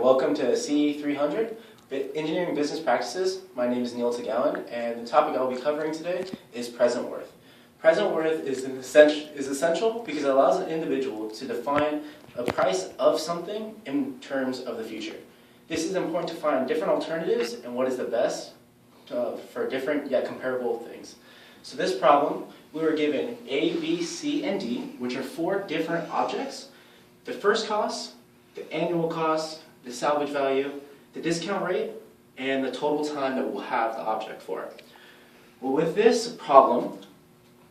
welcome to CEE300, Engineering Business Practices. My name is Neil Tagawan, and the topic I'll be covering today is present worth. Present worth is essential because it allows an individual to define a price of something in terms of the future. This is important to find different alternatives and what is the best for different yet comparable things. So this problem, we were given A, B, C, and D, which are 4 different objects. The first cost, the annual cost, the salvage value, the discount rate, and the total time that we'll have the object for. Well, with this problem,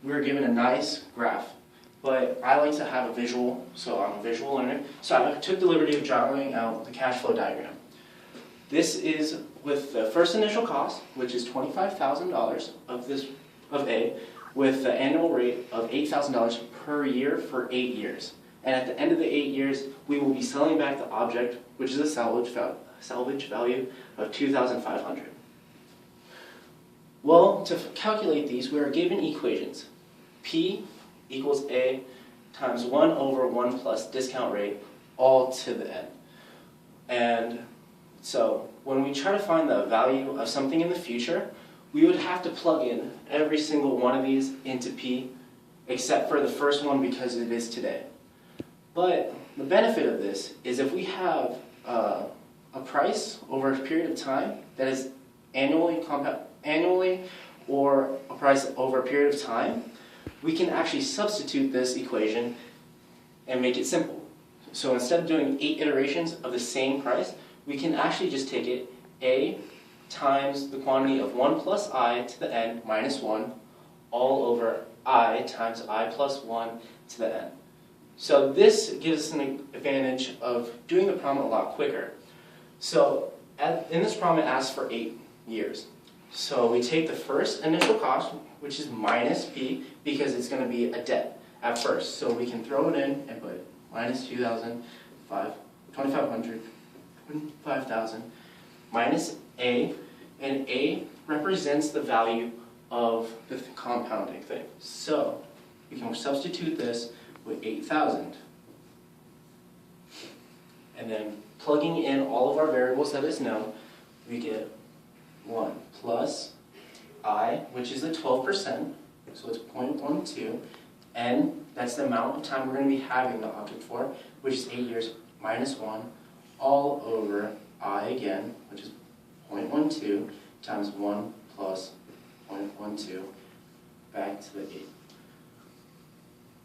we were given a nice graph, but I like to have a visual, so I'm a visual learner. So I took the liberty of drawing out the cash flow diagram. This is with the first initial cost, which is $25,000 of A, with the annual rate of $8,000 per year for 8 years. And at the end of the 8 years, we will be selling back the object, which is a salvage value of $2,500. Well, to calculate these, we are given equations. P equals A times 1 over 1 plus discount rate, all to the n. And so when we try to find the value of something in the future, we would have to plug in every single one of these into P, except for the first one because it is today. But the benefit of this is if we have a price over a period of time that is annually or a price over a period of time, we can actually substitute this equation and make it simple. So instead of doing 8 iterations of the same price, we can actually just take it A times the quantity of 1 plus I to the n minus 1 all over I times I plus 1 to the n. So this gives us an advantage of doing the problem a lot quicker. So in this problem it asks for 8 years. So we take the first initial cost, which is minus P, because it's going to be a debt at first. So we can throw it in and put minus 2,500, 5,000, minus A, and A represents the value of the compounding thing. So we can substitute this with 8,000. And then plugging in all of our variables that is known, we get 1 plus I, which is the 12%, so it's 0.12, n, that's the amount of time we're going to be having the object for, which is 8 years, minus 1, all over I again, which is 0.12, times 1 plus 0.12, back to the 8.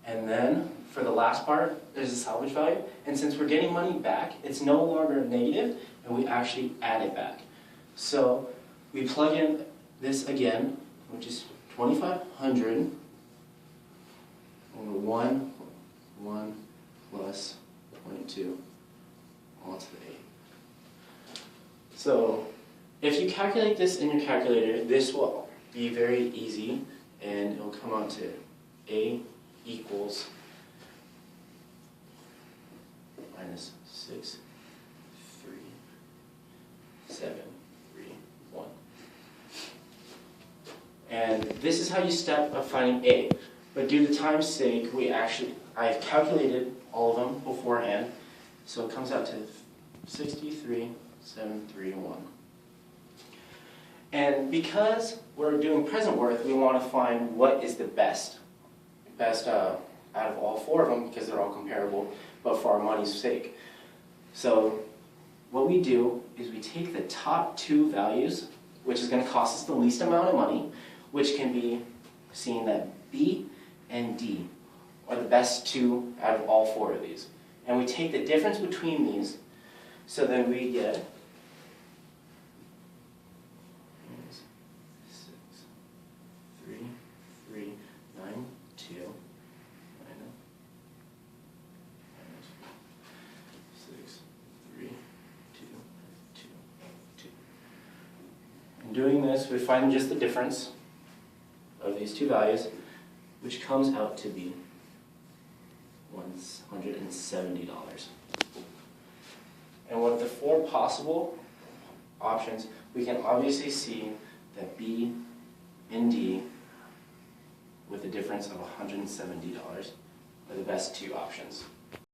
And then, for the last part, there's the salvage value. And since we're getting money back, it's no longer negative, and we actually add it back. So we plug in this again, which is 2,500 over 1 plus 0.2, all to the 8. So if you calculate this in your calculator, this will be very easy, and it'll come out to A equals minus 6, 3, 7, 3, 1. And this is how you step up finding A. But due to time's sake, I've calculated all of them beforehand. So it comes out to 63,731. And because we're doing present worth, we want to find what is the best out of all 4 of them, because they're all comparable, but for our money's sake. So what we do is we take the top 2 values, which is going to cost us the least amount of money, which can be seen that B and D are the best 2 out of all 4 of these. And we take the difference between these, so then we get 6,392. Doing this, we find just the difference of these 2 values, which comes out to be $170. And with the 4 possible options, we can obviously see that B and D, with a difference of $170, are the best 2 options.